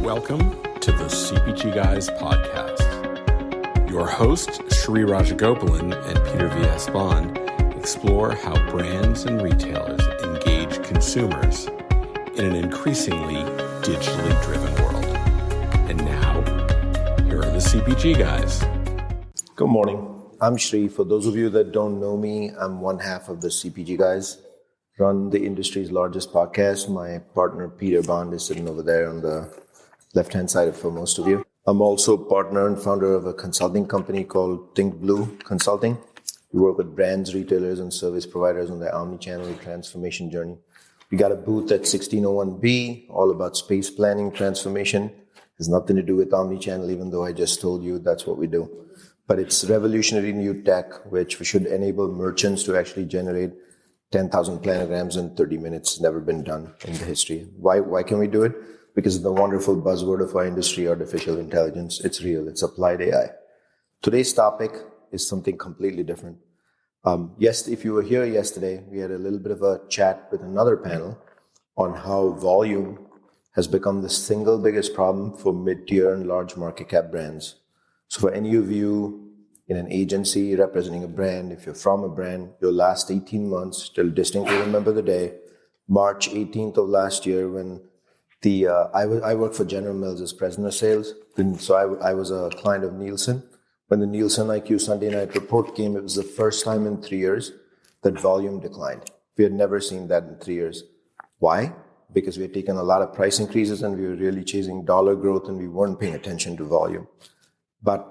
Welcome to the CPG Guys podcast. Your hosts, Shri Rajagopalan and Peter V. S. Bond, explore how brands and retailers engage consumers in an increasingly digitally driven world. And now, here are the CPG Guys. Good morning. I'm Shri. For those of you that don't know me, I'm one half of the CPG Guys. Run the industry's largest podcast. My partner, Peter Bond, is sitting over there on the left-hand side for most of you. I'm also partner and founder of a consulting company called Think Blue Consulting. We work with brands, retailers, and service providers on their omnichannel transformation journey. We got a booth at 1601B, all about space planning transformation. Has nothing to do with omnichannel, even though I just told you that's what we do. But it's revolutionary new tech, which should enable merchants to actually generate 10,000 planograms in 30 minutes. Never been done in the history. Why can we do it? Because of the wonderful buzzword of our industry, artificial intelligence. It's real. It's applied AI. Today's topic is something completely different. Yes, if you were here yesterday, we had a little bit of a chat with another panel on how volume has become the single biggest problem for mid-tier and large market cap brands. So for any of you in an agency representing a brand, if you're from a brand, your last 18 months, still distinctly remember the day, March 18th of last year when I worked for General Mills as president of sales. So I was a client of Nielsen. When the Nielsen IQ Sunday night report came, it was the first time in 3 years that volume declined. We had never seen that in 3 years. Why? Because we had taken a lot of price increases and we were really chasing dollar growth and we weren't paying attention to volume. But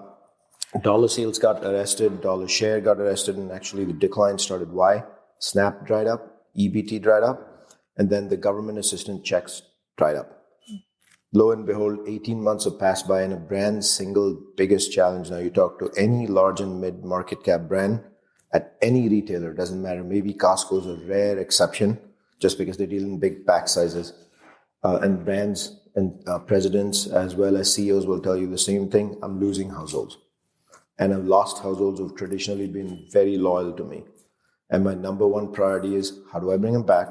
dollar sales got arrested, dollar share got arrested, and actually the decline started. Why? SNAP dried up, EBT dried up, and then the government assistance checks dried up. Lo and behold, 18 months have passed by and a brand's single biggest challenge. Now you talk to any large and mid-market cap brand at any retailer, doesn't matter. Maybe Costco is a rare exception just because they deal in big pack sizes. And brands and presidents as well as CEOs will tell you the same thing. I'm losing households. And I've lost households who've traditionally been very loyal to me. And my number one priority is how do I bring them back?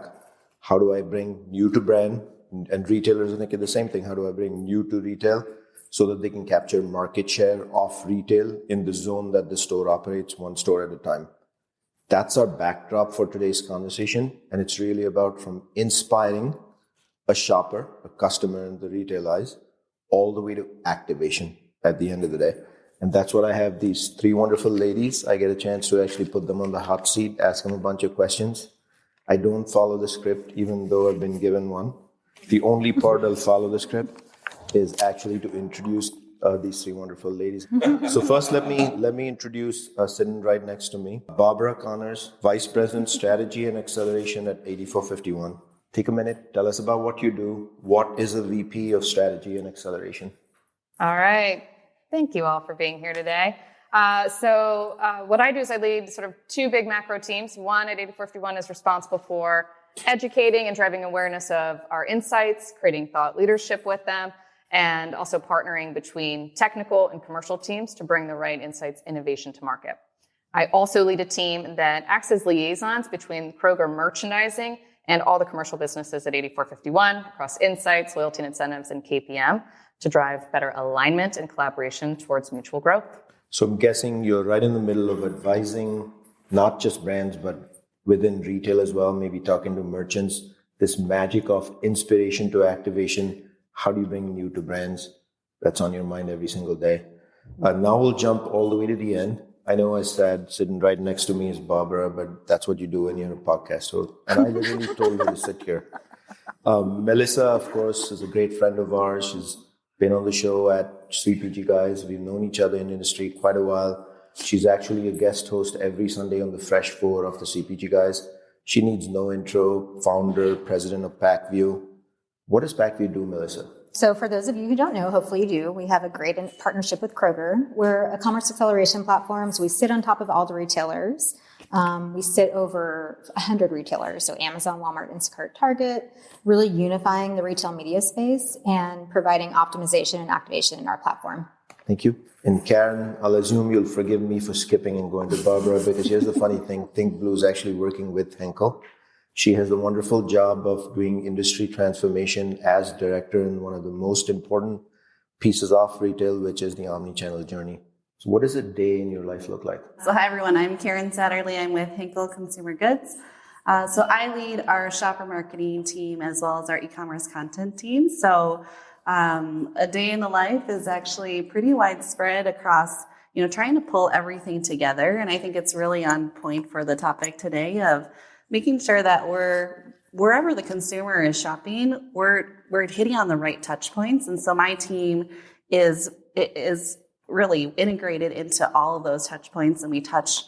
How do I bring new to brand? And retailers are thinking the same thing. How do I bring new to retail so that they can capture market share of retail in the zone that the store operates, one store at a time? That's our backdrop for today's conversation. And it's really about from inspiring a shopper, a customer in the retail eyes, all the way to activation at the end of the day. And that's what I have these three wonderful ladies. I get a chance to actually put them on the hot seat, ask them a bunch of questions. I don't follow the script, even though I've been given one. The only part I'll follow the script is actually to introduce these three wonderful ladies. So first, let me introduce sitting right next to me, Barbara Connors, Vice President, Strategy and Acceleration at 84.51. Take a minute, tell us about what you do. What is a VP of Strategy and Acceleration? All right. Thank you all for being here today. So what I do is I lead sort of two big macro teams. One at 84.51 is responsible for educating and driving awareness of our insights, creating thought leadership with them, and also partnering between technical and commercial teams to bring the right insights innovation to market. I also lead a team that acts as liaisons between Kroger merchandising and all the commercial businesses at 84.51 across insights, loyalty and incentives, and KPM to drive better alignment and collaboration towards mutual growth. So I'm guessing you're right in the middle of advising not just brands, but within retail as well, maybe talking to merchants, this magic of inspiration to activation. How do you bring new to brands? That's on your mind every single day. Now we'll jump all the way to the end. I know I said sitting right next to me is Barbara, but that's what you do when you're a podcast host. And I literally told her to sit here. Melissa, of course, is a great friend of ours. She's been on the show at CPG Guys. We've known each other in the industry quite a while. She's actually a guest host every Sunday on the Fresh 4 of the CPG Guys. She needs no intro, founder, president of Pacvue. What does Pacvue do, Melissa? So for those of you who don't know, hopefully you do, we have a great partnership with Kroger. We're a commerce acceleration platform, so we sit on top of all the retailers. We sit over 100 retailers, so Amazon, Walmart, Instacart, Target, really unifying the retail media space and providing optimization and activation in our platform. Thank you. And Karen, I'll assume you'll forgive me for skipping and going to Barbara, because here's the funny thing. Think Blue is actually working with Henkel. She has the wonderful job of doing industry transformation as director in one of the most important pieces of retail, which is the omnichannel journey. So what does a day in your life look like? So hi everyone, I'm Karen Satterlie. I'm with Henkel Consumer Goods. So I lead our shopper marketing team as well as our e-commerce content team. So a day in the life is actually pretty widespread across, trying to pull everything together. And I think it's really on point for the topic today of making sure that wherever the consumer is shopping, we're hitting on the right touch points. And so my team is really integrated into all of those touch points, and we touch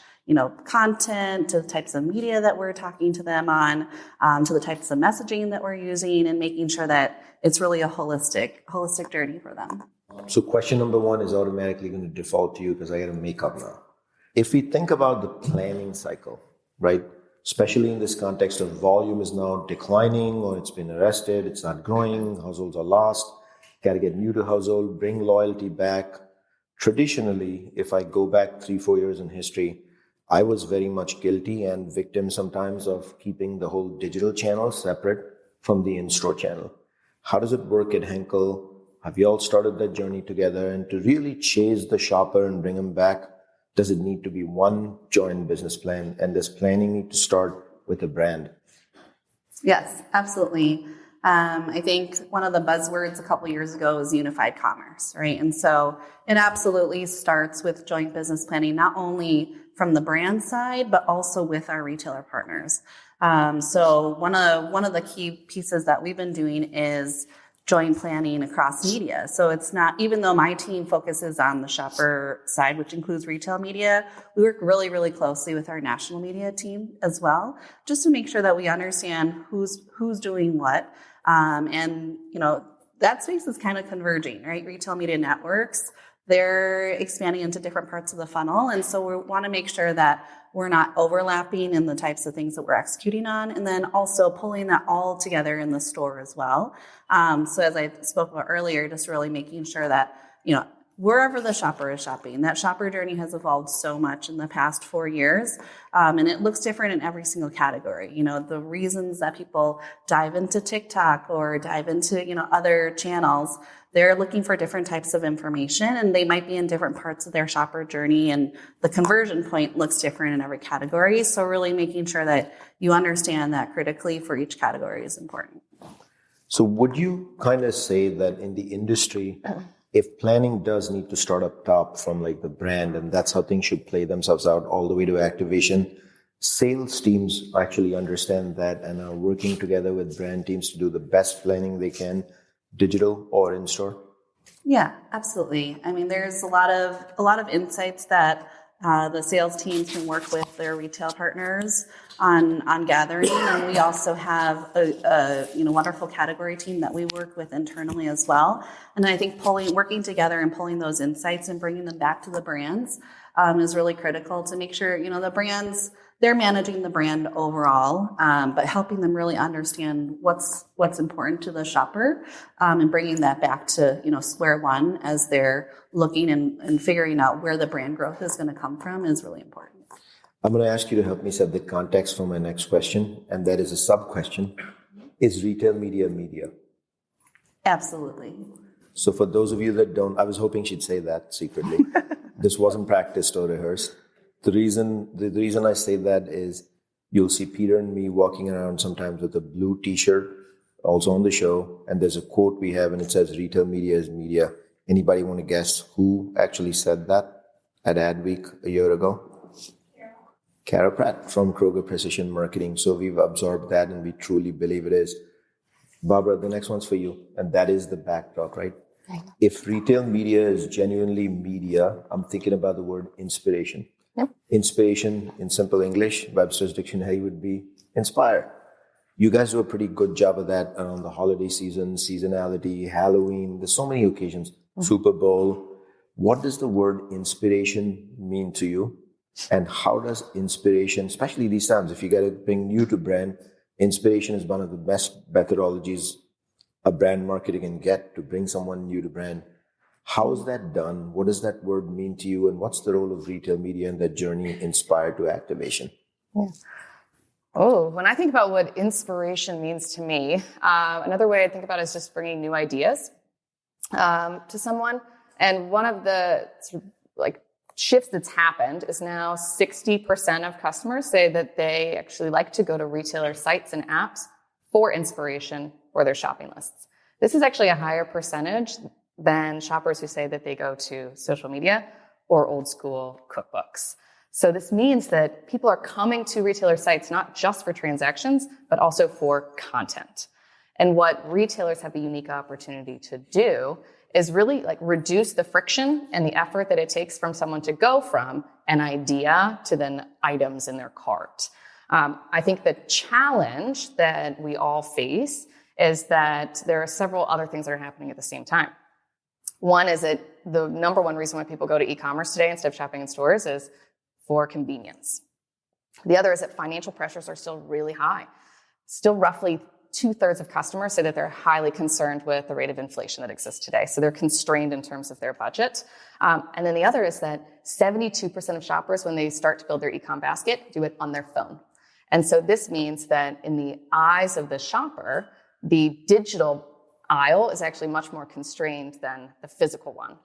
content, to the types of media that we're talking to them on, to the types of messaging that we're using, and making sure that it's really a holistic journey for them. So question number one is automatically going to default to you because I got to make up now. If we think about the planning cycle, right, especially in this context of volume is now declining or it's been arrested, it's not growing, households are lost, got to get new to household, bring loyalty back. Traditionally, if I go back 3-4 years in history, I was very much guilty and victim sometimes of keeping the whole digital channel separate from the in-store channel. How does it work at Henkel? Have you all started that journey together? And to really chase the shopper and bring them back, does it need to be one joint business plan? And does planning need to start with a brand? Yes, absolutely. I think one of the buzzwords a couple of years ago was unified commerce, right? And so it absolutely starts with joint business planning, not only from the brand side, but also with our retailer partners. So one of the key pieces that we've been doing is joint planning across media. So it's not, even though my team focuses on the shopper side, which includes retail media, we work really, really closely with our national media team as well, just to make sure that we understand who's doing what. And that space is kind of converging, right? Retail media networks, they're expanding into different parts of the funnel. And so we want to make sure that we're not overlapping in the types of things that we're executing on, and then also pulling that all together in the store as well. So as I spoke about earlier, just really making sure that, wherever the shopper is shopping, that shopper journey has evolved so much in the past 4 years. And it looks different in every single category. The reasons that people dive into TikTok or dive into, other channels, they're looking for different types of information, and they might be in different parts of their shopper journey, and the conversion point looks different in every category. So really making sure that you understand that critically for each category is important. So would you kind of say that in the industry, if planning does need to start up top from like the brand, and that's how things should play themselves out all the way to activation, sales teams actually understand that and are working together with brand teams to do the best planning they can, digital or in store? Yeah, absolutely. I mean, there's a lot of insights that the sales teams can work with their retail partners on gathering, and we also have a wonderful category team that we work with internally as well. And I think working together and pulling those insights and bringing them back to the brands is really critical to make sure the brands, they're managing the brand overall, but helping them really understand what's important to the shopper, and bringing that back to square one as they're looking and figuring out where the brand growth is going to come from is really important. I'm going to ask you to help me set the context for my next question, and that is a sub-question. Is retail media? Absolutely. So for those of you that don't, I was hoping she'd say that secretly. This wasn't practiced or rehearsed. The reason I say that is you'll see Peter and me walking around sometimes with a blue t-shirt, also on the show, and there's a quote we have and it says retail media is media. Anybody want to guess who actually said that at Adweek a year ago? Kara Pratt from Kroger Precision Marketing. So we've absorbed that and we truly believe it is. Barbara, the next one's for you, and that is the backdrop, right? If retail media is genuinely media, I'm thinking about the word inspiration. Yep. Inspiration in simple English, Webster's dictionary would be inspire. You guys do a pretty good job of that around the holiday season, seasonality, Halloween. There's so many occasions, Super Bowl. What does the word inspiration mean to you? And how does inspiration, especially these times, if you got to bring new to brand, inspiration is one of the best methodologies a brand marketer can get to bring someone new to brand. How is that done? What does that word mean to you? And what's the role of retail media in that journey, inspired to activation? Yeah. Oh, when I think about what inspiration means to me, another way I think about it is just bringing new ideas to someone. And one of the sort of like shifts that's happened is now 60% of customers say that they actually like to go to retailer sites and apps for inspiration for their shopping lists. This is actually a higher percentage than shoppers who say that they go to social media or old school cookbooks. So this means that people are coming to retailer sites not just for transactions, but also for content. And what retailers have a unique opportunity to do is really like reduce the friction and the effort that it takes from someone to go from an idea to then items in their cart. I think the challenge that we all face is that there are several other things that are happening at the same time. One is that the number one reason why people go to e-commerce today instead of shopping in stores is for convenience. The other is that financial pressures are still really high. Still roughly 2/3 of customers say that they're highly concerned with the rate of inflation that exists today. So they're constrained in terms of their budget. And then the other is that 72% of shoppers, when they start to build their e-com basket, do it on their phone. And so this means that in the eyes of the shopper, the digital aisle is actually much more constrained than the physical one.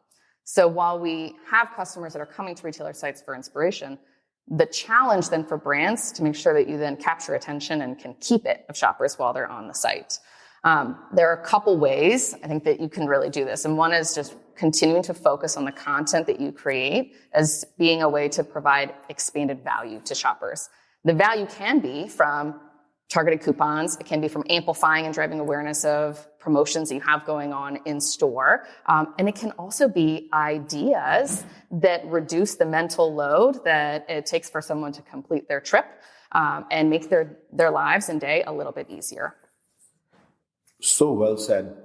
So while we have customers that are coming to retailer sites for inspiration, the challenge then for brands to make sure that you then capture attention and can keep it of shoppers while they're on the site. There are a couple ways I think that you can really do this. And one is just continuing to focus on the content that you create as being a way to provide expanded value to shoppers. The value can be from targeted coupons. It can be from amplifying and driving awareness of promotions that you have going on in store. And it can also be ideas that reduce the mental load that it takes for someone to complete their trip and make their lives and day a little bit easier. So well said.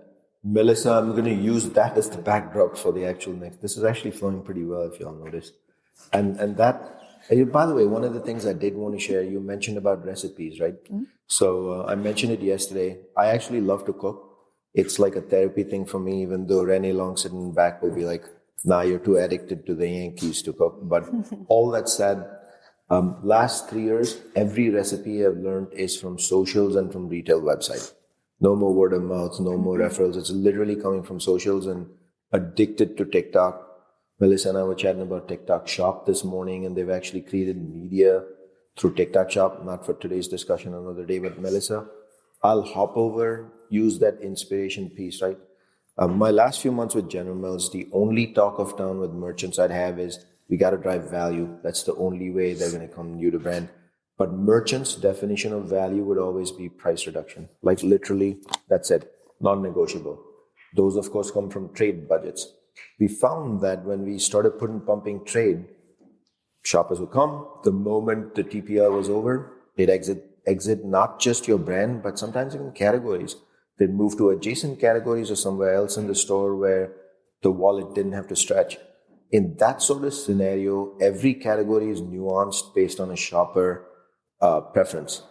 Melissa, I'm going to use that as the backdrop for the actual next. This is actually flowing pretty well, if you all notice. And that, by the way, one of the things I did want to share, you mentioned about recipes, right? Mm-hmm. So I mentioned it yesterday. I actually love to cook. It's like a therapy thing for me, even though Renee Long sitting back will be like, nah, you're too addicted to the Yankees to cook. But all that said, last 3 years, every recipe I've learned is from socials and from retail website. No more word of mouth, no more referrals. It's literally coming from socials and addicted to TikTok. Melissa and I were chatting about TikTok Shop this morning, and they've actually created media through TikTok Shop, not for today's discussion, another day. But Melissa, I'll hop over, use that inspiration piece, right? My last few months with General Mills, the only talk of town with merchants I'd have is we got to drive value. That's the only way they're going to come new to brand. But merchants' definition of value would always be price reduction. Like literally, that's it, non-negotiable. Those, of course, come from trade budgets. We found that when we started pumping trade, shoppers would come. The moment the TPL was over, they'd exit not just your brand, but sometimes even categories. They'd move to adjacent categories or somewhere else in the store where the wallet didn't have to stretch. In that sort of scenario, every category is nuanced based on a shopper preference.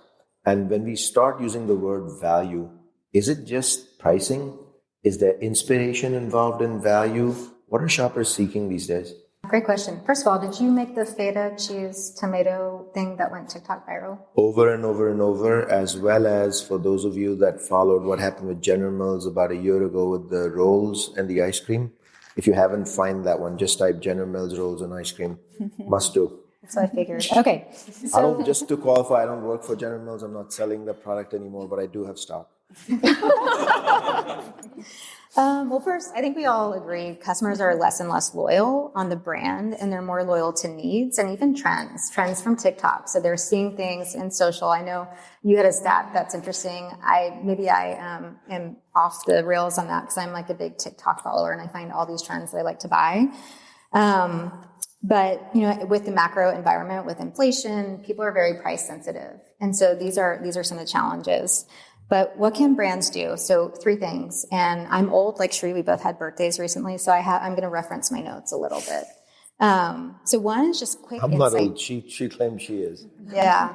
And when we start using the word value, is it just pricing? Is there inspiration involved in value? What are shoppers seeking these days? Great question. First of all, did you make the feta cheese tomato thing that went TikTok viral? Over and over and over, as well as for those of you that followed what happened with General Mills about a year ago with the rolls and the ice cream. If you haven't find that one, just type General Mills rolls and ice cream. Must do. That's what I figured. Okay. So, just to qualify, I don't work for General Mills. I'm not selling the product anymore, but I do have stock. Well, first, I think we all agree customers are less and less loyal on the brand, and they're more loyal to needs and even trends from TikTok. So they're seeing things in social. I know you had a stat that's interesting. I am off the rails on that because I'm like a big TikTok follower, and I find all these trends that I like to buy. But with the macro environment, with inflation, people are very price sensitive, and so these are some of the challenges. But what can brands do? So 3 things. And I'm old, like Shri. We both had birthdays recently, so I'm going to reference my notes a little bit. So one is just quick I'm insight. not old. She claims she is. Yeah.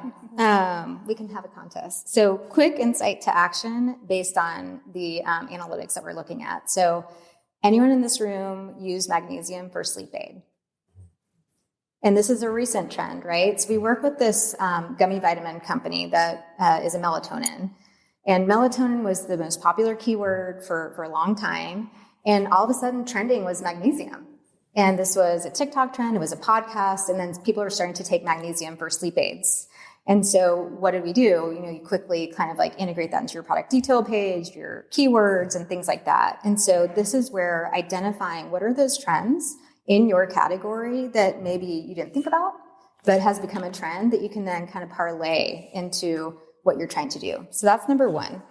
We can have a contest. So quick insight to action based on the analytics that we're looking at. So anyone in this room use magnesium for sleep aid? And this is a recent trend, right? So we work with this gummy vitamin company that is a melatonin. And melatonin was the most popular keyword for a long time. And all of a sudden, trending was magnesium. And this was a TikTok trend. It was a podcast. And then people are starting to take magnesium for sleep aids. And so what did we do? You quickly kind of like integrate that into your product detail page, your keywords, and things like that. And so this is where identifying what are those trends in your category that maybe you didn't think about, but has become a trend that you can then kind of parlay into what you're trying to do. So that's number one.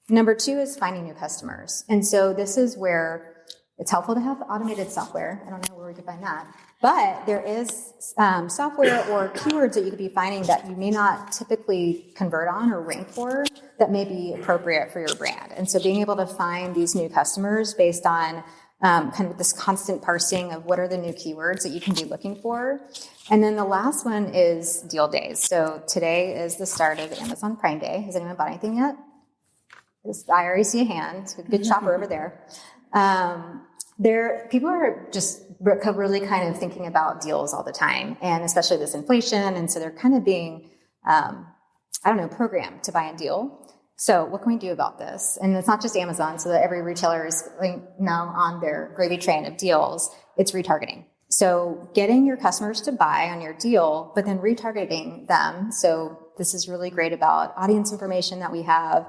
Number two is finding new customers. And so this is where it's helpful to have automated software. I don't know where we could find that. But there is software or keywords that you could be finding that you may not typically convert on or rank for that may be appropriate for your brand. And so being able to find these new customers based on kind of this constant parsing of what are the new keywords that you can be looking for. And then the last one is deal days. So today is the start of Amazon Prime Day. Has anyone bought anything yet? I already see a hand. Good shopper over there. People are just really kind of thinking about deals all the time, and especially this inflation. And so they're kind of being, programmed to buy a deal. So what can we do about this? And it's not just Amazon, so that every retailer is now on their gravy train of deals. It's retargeting. So getting your customers to buy on your deal, but then retargeting them. So this is really great about audience information that we have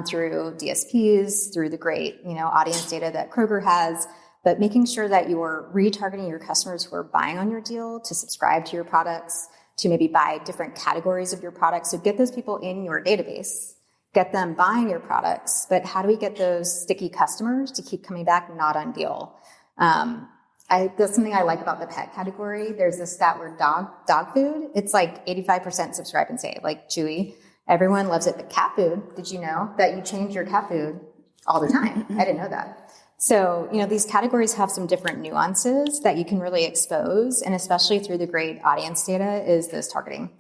through DSPs, through the great audience data that Kroger has, but making sure that you're retargeting your customers who are buying on your deal to subscribe to your products, to maybe buy different categories of your products. So get those people in your database, get them buying your products, but how do we get those sticky customers to keep coming back not on deal? That's something I like about the pet category. There's this stat where dog food, it's like 85% subscribe and save, like Chewy. Everyone loves it. But cat food, did you know that you change your cat food all the time? I didn't know that. So, these categories have some different nuances that you can really expose, and especially through the great audience data is this targeting.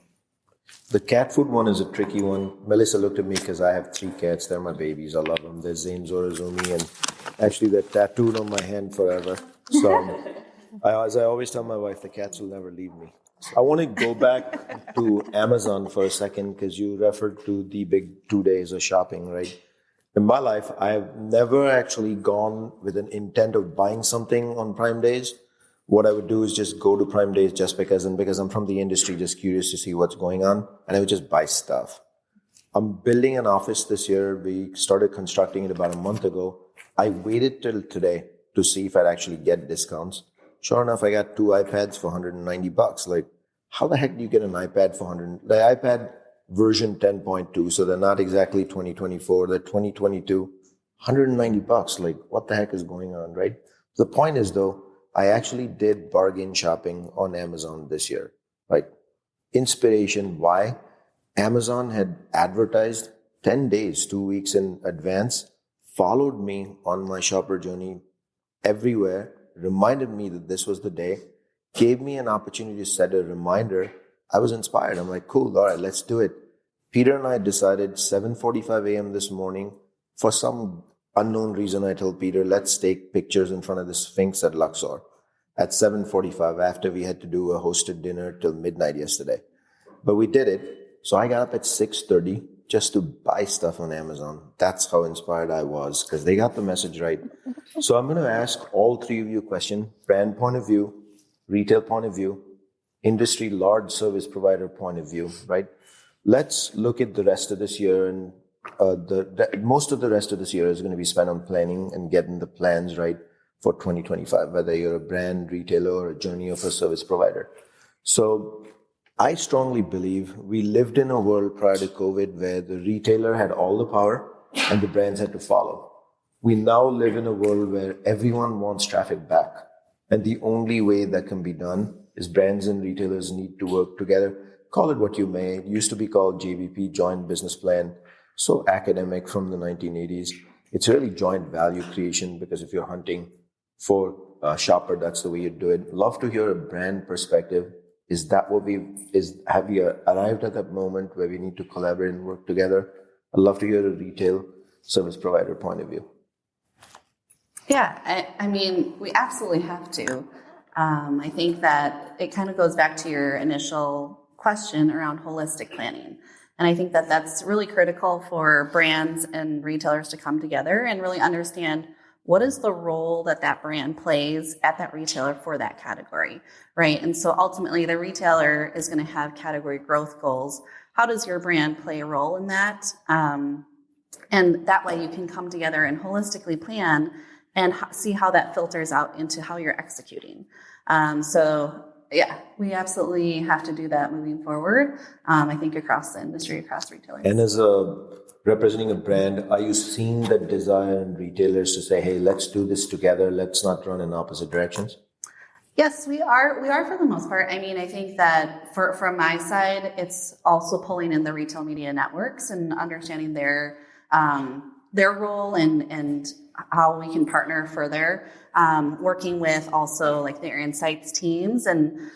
The cat food one is a tricky one. Melissa looked at me because I have 3 cats. They're my babies. I love them. They're Zane, Zora, Zumi, and actually they're tattooed on my hand forever. So as I always tell my wife, the cats will never leave me. I want to go back to Amazon for a second because you referred to the big 2 days of shopping, right? In my life, I have never actually gone with an intent of buying something on Prime Days. What I would do is just go to Prime Days just because I'm from the industry, just curious to see what's going on, and I would just buy stuff. I'm building an office this year. We started constructing it about a month ago. I waited till today to see if I'd actually get discounts. Sure enough, I got 2 iPads for $190. Like, how the heck do you get an iPad for $100? The iPad version 10.2, so they're not exactly 2024, they're 2022, $190. Like, what the heck is going on, right? The point is, though, I actually did bargain shopping on Amazon this year. Like, inspiration, why? Amazon had advertised 10 days, 2 weeks in advance, followed me on my shopper journey everywhere, reminded me that this was the day, gave me an opportunity to set a reminder. I was inspired. I'm like, cool, all right, let's do it. Peter and I decided 7:45 a.m. this morning. For some unknown reason, I told Peter, let's take pictures in front of the Sphinx at Luxor at 7:45 after we had to do a hosted dinner till midnight yesterday. But we did it. So I got up at 6:30 just to buy stuff on Amazon. That's how inspired I was because they got the message right. So I'm going to ask all 3 of you a question: brand point of view, retail point of view, industry large service provider point of view, right? Let's look at the rest of this year, and most of the rest of this year is going to be spent on planning and getting the plans right for 2025, whether you're a brand, retailer, or a journey of a service provider. So I strongly believe we lived in a world prior to COVID where the retailer had all the power and the brands had to follow. We now live in a world where everyone wants traffic back. And the only way that can be done is brands and retailers need to work together. Call it what you may. It used to be called JBP, Joint Business Plan. So academic from the 1980s. It's really joint value creation because if you're hunting for a shopper, that's the way you do it. Love to hear a brand perspective. Have we arrived at that moment where we need to collaborate and work together? I'd love to hear a retail service provider point of view. Yeah, I mean, we absolutely have to. I think that it kind of goes back to your initial question around holistic planning. And I think that that's really critical for brands and retailers to come together and really understand what is the role that that brand plays at that retailer for that category, right? And so ultimately the retailer is going to have category growth goals. How does your brand play a role in that? And that way you can come together and holistically plan and see how that filters out into how you're executing. So yeah, we absolutely have to do that moving forward. I think across the industry, across retailers. And as representing a brand, are you seeing that desire in retailers to say, hey, let's do this together, let's not run in opposite directions? Yes, we are. We are for the most part. I mean, I think that from my side, it's also pulling in the retail media networks and understanding their role and how we can partner further. Working with also like their insights teams and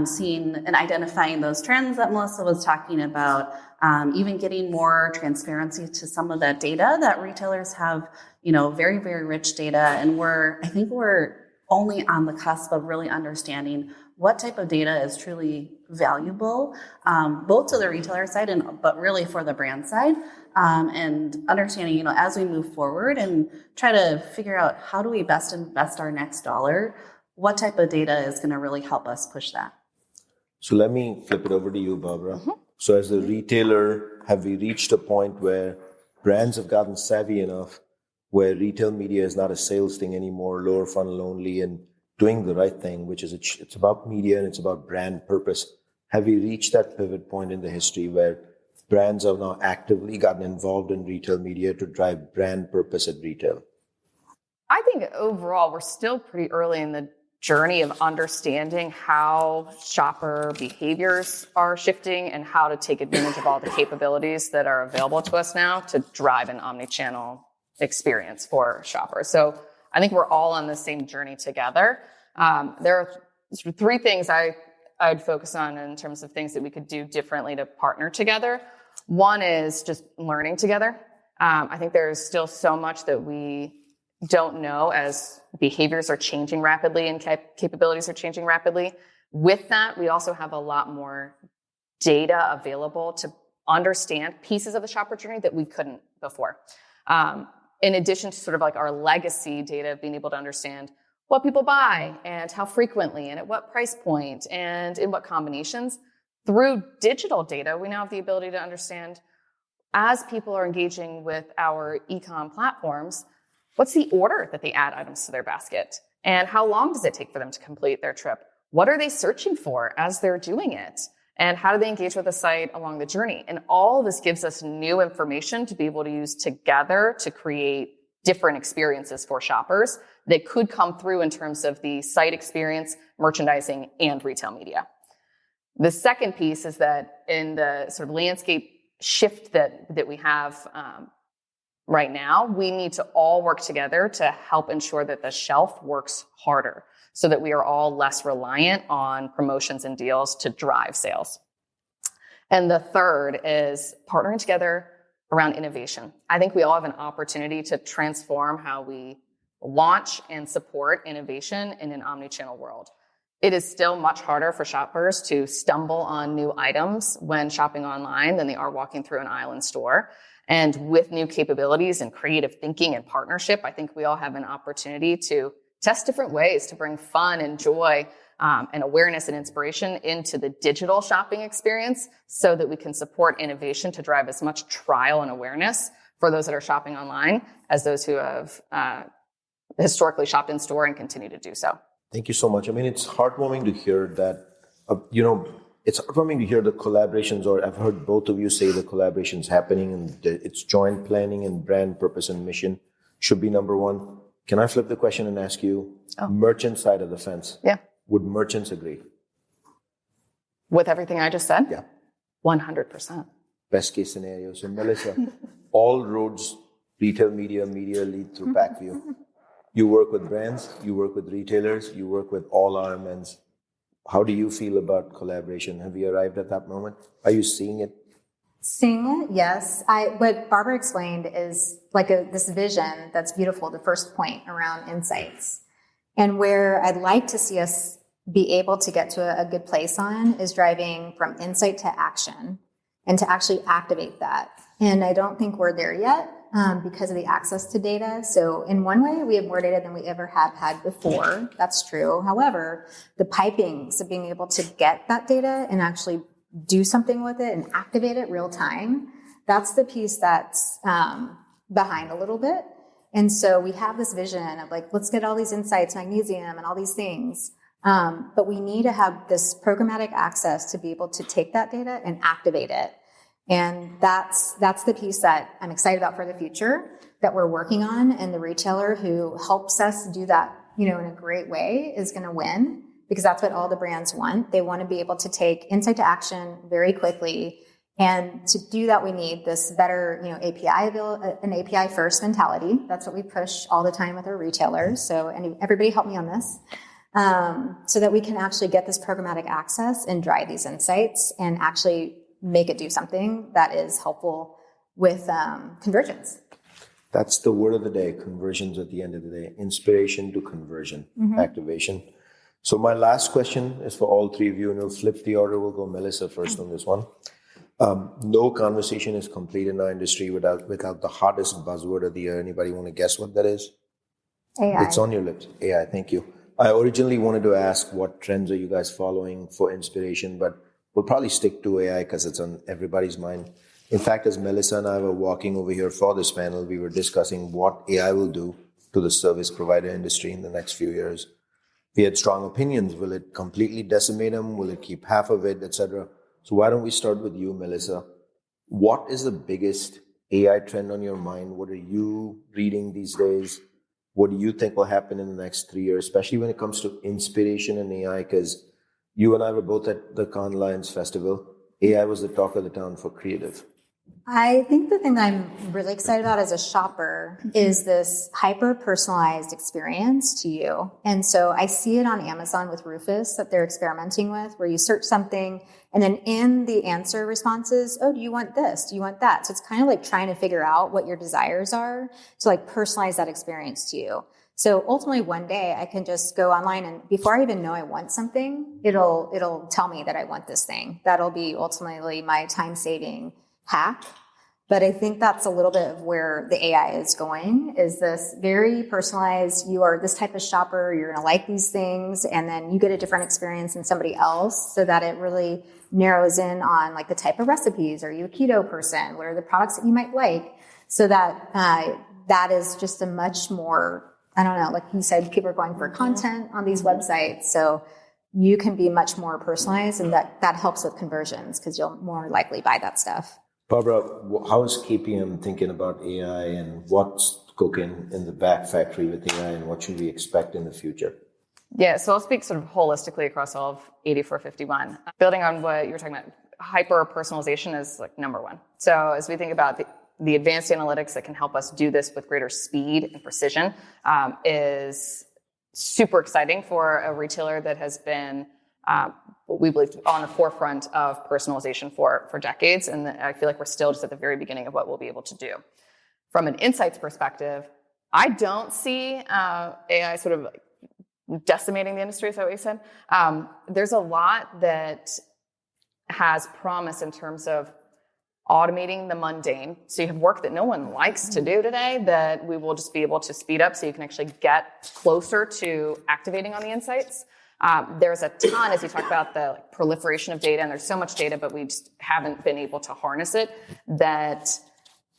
seeing and identifying those trends that Melissa was talking about. Even getting more transparency to some of that data that retailers have, very, very rich data. And I think we're only on the cusp of really understanding what type of data is truly valuable, both to the retailer side but really for the brand side, and understanding, as we move forward and try to figure out how do we best invest our next dollar, what type of data is going to really help us push that. So let me flip it over to you, Barbara. Mm-hmm. So as a retailer, have we reached a point where brands have gotten savvy enough where retail media is not a sales thing anymore, lower funnel only, and doing the right thing, which is it's about media and it's about brand purpose? Have we reached that pivot point in the history where brands have now actively gotten involved in retail media to drive brand purpose at retail? I think overall, we're still pretty early in the journey of understanding how shopper behaviors are shifting and how to take advantage of all the capabilities that are available to us now to drive an omnichannel experience for shoppers. So I think we're all on the same journey together. There are sort of three things I'd focus on in terms of things that we could do differently to partner together. One is just learning together. I think there's still so much that we don't know as behaviors are changing rapidly and capabilities are changing rapidly. With that, we also have a lot more data available to understand pieces of the shopper journey that we couldn't before. In addition to sort of like our legacy data of being able to understand what people buy and how frequently and at what price point and in what combinations. Through digital data, we now have the ability to understand, as people are engaging with our e-com platforms, what's the order that they add items to their basket? And how long does it take for them to complete their trip? What are they searching for as they're doing it? And how do they engage with the site along the journey? And all of this gives us new information to be able to use together to create different experiences for shoppers that could come through in terms of the site experience, merchandising, and retail media. The second piece is that in the sort of landscape shift that we have right now, we need to all work together to help ensure that the shelf works harder so that we are all less reliant on promotions and deals to drive sales. And the third is partnering together around innovation. I think we all have an opportunity to transform how we launch and support innovation in an omnichannel world. It is still much harder for shoppers to stumble on new items when shopping online than they are walking through an aisle in store. And with new capabilities and creative thinking and partnership, I think we all have an opportunity to test different ways to bring fun and joy and awareness and inspiration into the digital shopping experience so that we can support innovation to drive as much trial and awareness for those that are shopping online as those who have historically shopped in store and continue to do so. Thank you so much. I mean, it's heartwarming to hear that, it's heartwarming to hear the collaborations, or I've heard both of you say the collaborations happening and it's joint planning and brand purpose and mission should be number one. Can I flip the question and ask you, merchant side of the fence? Yeah. Would merchants agree? With everything I just said? Yeah. 100%. Best case scenario. So Melissa, all roads, retail media lead through Pacvue. You work with brands, you work with retailers, you work with all RMNs. How do you feel about collaboration? Have you arrived at that moment? Are you seeing it? Seeing it, yes. What Barbara explained is like this vision that's beautiful, the first point around insights. And where I'd like to see us be able to get to a good place on is driving from insight to action and to actually activate that. And I don't think we're there yet because of the access to data. So in one way, we have more data than we ever have had before. That's true. However, the pipings of being able to get that data and actually do something with it and activate it real time, that's the piece that's behind a little bit. And so we have this vision of like, let's get all these insights, magnesium and all these things. But we need to have this programmatic access to be able to take that data and activate it. And that's the piece that I'm excited about for the future that we're working on. And the retailer who helps us do that, in a great way is going to win, because that's what all the brands want. They want to be able to take insight to action very quickly. And to do that, we need this better, an API first mentality. That's what we push all the time with our retailers. So everybody help me on this. So that we can actually get this programmatic access and drive these insights and actually make it do something that is helpful with conversions. That's the word of the day, conversions at the end of the day. Inspiration to conversion, activation. So my last question is for all three of you, and we'll flip the order. We'll go Melissa first on this one. No conversation is complete in our industry without the hottest buzzword of the year. Anybody want to guess what that is? AI. It's on your lips. AI, thank you. I originally wanted to ask what trends are you guys following for inspiration, but we'll probably stick to AI because it's on everybody's mind. In fact, as Melissa and I were walking over here for this panel, we were discussing what AI will do to the service provider industry in the next few years. We had strong opinions. Will it completely decimate them? Will it keep half of it, etc.? So why don't we start with you, Melissa? What is the biggest AI trend on your mind? What are you reading these days? What do you think will happen in the next 3 years, especially when it comes to inspiration and AI? Because you and I were both at the Cannes Lions Festival. AI was the talk of the town for creative. I think the thing that I'm really excited about as a shopper is this hyper-personalized experience to you. And so I see it on Amazon with Rufus that they're experimenting with, where you search something and then in the answer responses, oh, do you want this? Do you want that? So it's kind of like trying to figure out what your desires are to like personalize that experience to you. So ultimately one day I can just go online and before I even know I want something, it'll tell me that I want this thing. That'll be ultimately my time-saving hack. But I think that's a little bit of where the AI is going, is this very personalized, you are this type of shopper, you're going to like these things, and then you get a different experience than somebody else so that it really narrows in on like the type of recipes. Are you a keto person? What are the products that you might like? So that that is just a much more, I don't know, like you said, people are going for content on these websites. So you can be much more personalized, and that helps with conversions because you'll more likely buy that stuff. Barbara, how is KPM thinking about AI and what's cooking in the back factory with AI and what should we expect in the future? Yeah, so I'll speak sort of holistically across all of 84.51. Building on what you were talking about, hyper-personalization is like number one. So as we think about the advanced analytics that can help us do this with greater speed and precision is super exciting for a retailer that has been what we believe on the forefront of personalization for decades. And I feel like we're still just at the very beginning of what we'll be able to do. From an insights perspective, I don't see AI sort of decimating the industry, is that what you said? There's a lot that has promise in terms of automating the mundane. So you have work that no one likes to do today that we will just be able to speed up so you can actually get closer to activating on the insights. There's a ton, as you talk about the proliferation of data, and there's so much data, but we just haven't been able to harness it, that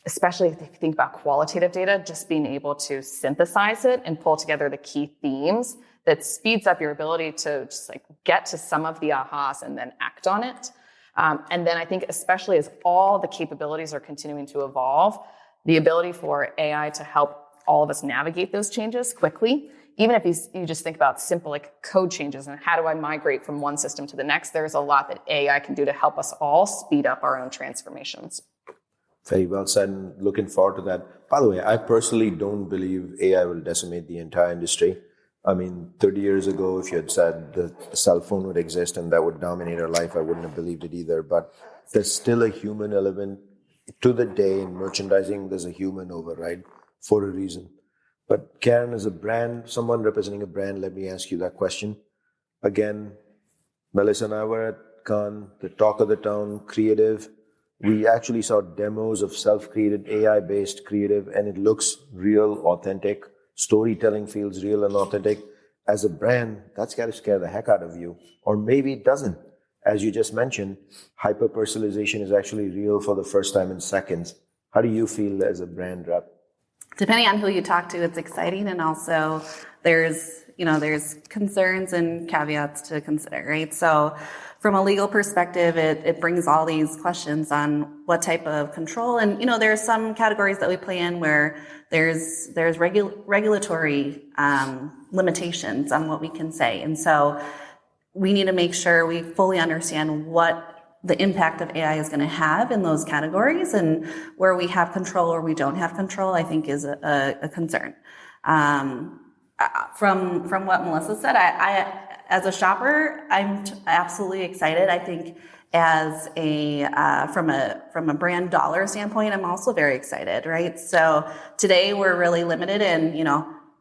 especially if you think about qualitative data, just being able to synthesize it and pull together the key themes that speeds up your ability to just like get to some of the ahas and then act on it. And then I think especially as all the capabilities are continuing to evolve, the ability for AI to help all of us navigate those changes quickly. Even if you just think about simple like code changes and how do I migrate from one system to the next, there's a lot that AI can do to help us all speed up our own transformations. Very well said, and looking forward to that. By the way, I personally don't believe AI will decimate the entire industry. I mean, 30 years ago, if you had said the cell phone would exist and that would dominate our life, I wouldn't have believed it either. But there's still a human element to the day in merchandising. There's a human override for a reason. But Karen, as a brand, someone representing a brand, let me ask you that question. Again, Melissa and I were at Cannes, the talk of the town, creative. We actually saw demos of self-created AI-based creative, and it looks real, authentic. Storytelling feels real and authentic. As a brand, that's got to scare the heck out of you. Or maybe it doesn't. As you just mentioned, hyper-personalization is actually real for the first time in seconds. How do you feel as a brand rep? Depending on who you talk to, it's exciting, and also there's concerns and caveats to consider, right? So from a legal perspective, it brings all these questions on what type of control, and there are some categories that we play in where there's regulatory limitations on what we can say, and so we need to make sure we fully understand what the impact of AI is going to have in those categories, and where we have control or we don't have control, I think is a concern. From what Melissa said, I as a shopper, I'm absolutely excited. I think as from a brand dollar standpoint, I'm also very excited, right? So today we're really limited in,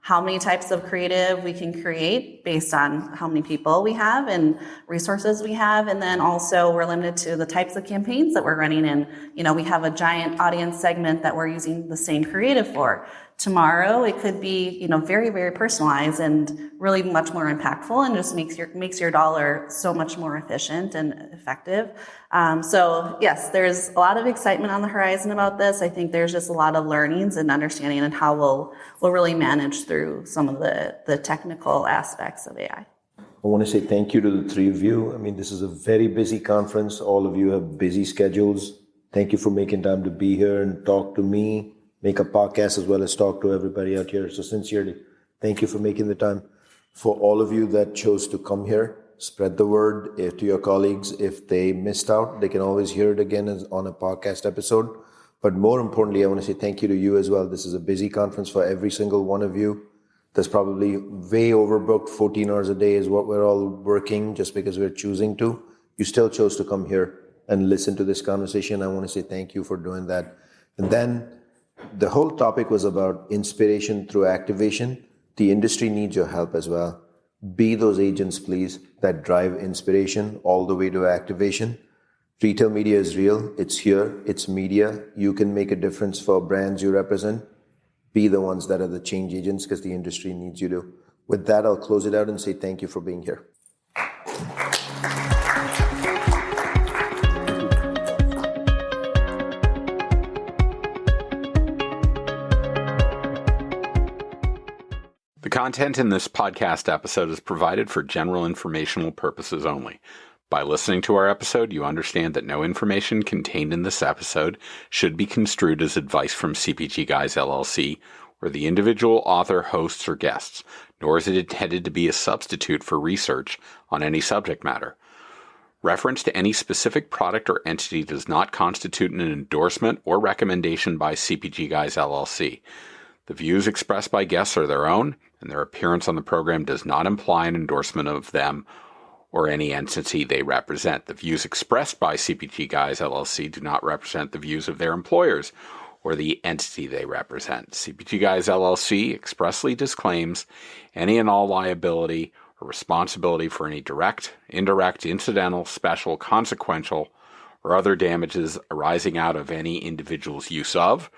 how many types of creative we can create based on how many people we have and resources we have. And then also we're limited to the types of campaigns that we're running in. We have a giant audience segment that we're using the same creative for. Tomorrow, it could be, very, very personalized and really much more impactful, and just makes your dollar so much more efficient and effective. So yes, there's a lot of excitement on the horizon about this. I think there's just a lot of learnings and understanding and how we'll really manage through some of the technical aspects of AI. I want to say thank you to the three of you. I mean, this is a very busy conference. All of you have busy schedules. Thank you for making time to be here and talk to me, make a podcast, as well as talk to everybody out here. So sincerely, thank you for making the time. For all of you that chose to come here, spread the word to your colleagues. If they missed out, they can always hear it again on a podcast episode. But more importantly, I want to say thank you to you as well. This is a busy conference for every single one of you. There's probably way overbooked. 14 hours a day is what we're all working just because we're choosing to. You still chose to come here and listen to this conversation. I want to say thank you for doing that. And then the whole topic was about inspiration through activation. The industry needs your help as well. Be those agents, please, that drive inspiration all the way to activation. Retail media is real. It's here. It's media. You can make a difference for brands you represent. Be the ones that are the change agents, because the industry needs you to. With that, I'll close it out and say thank you for being here. The content in this podcast episode is provided for general informational purposes only. By listening to our episode, you understand that no information contained in this episode should be construed as advice from CPG Guys LLC or the individual author, hosts, or guests, nor is it intended to be a substitute for research on any subject matter. Reference to any specific product or entity does not constitute an endorsement or recommendation by CPG Guys LLC. The views expressed by guests are their own, and their appearance on the program does not imply an endorsement of them or any entity they represent. The views expressed by CPG Guys LLC do not represent the views of their employers or the entity they represent. CPG Guys LLC expressly disclaims any and all liability or responsibility for any direct, indirect, incidental, special, consequential, or other damages arising out of any individual's use of,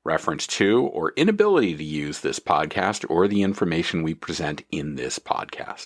reference to, or inability to use this podcast or the information we present in this podcast.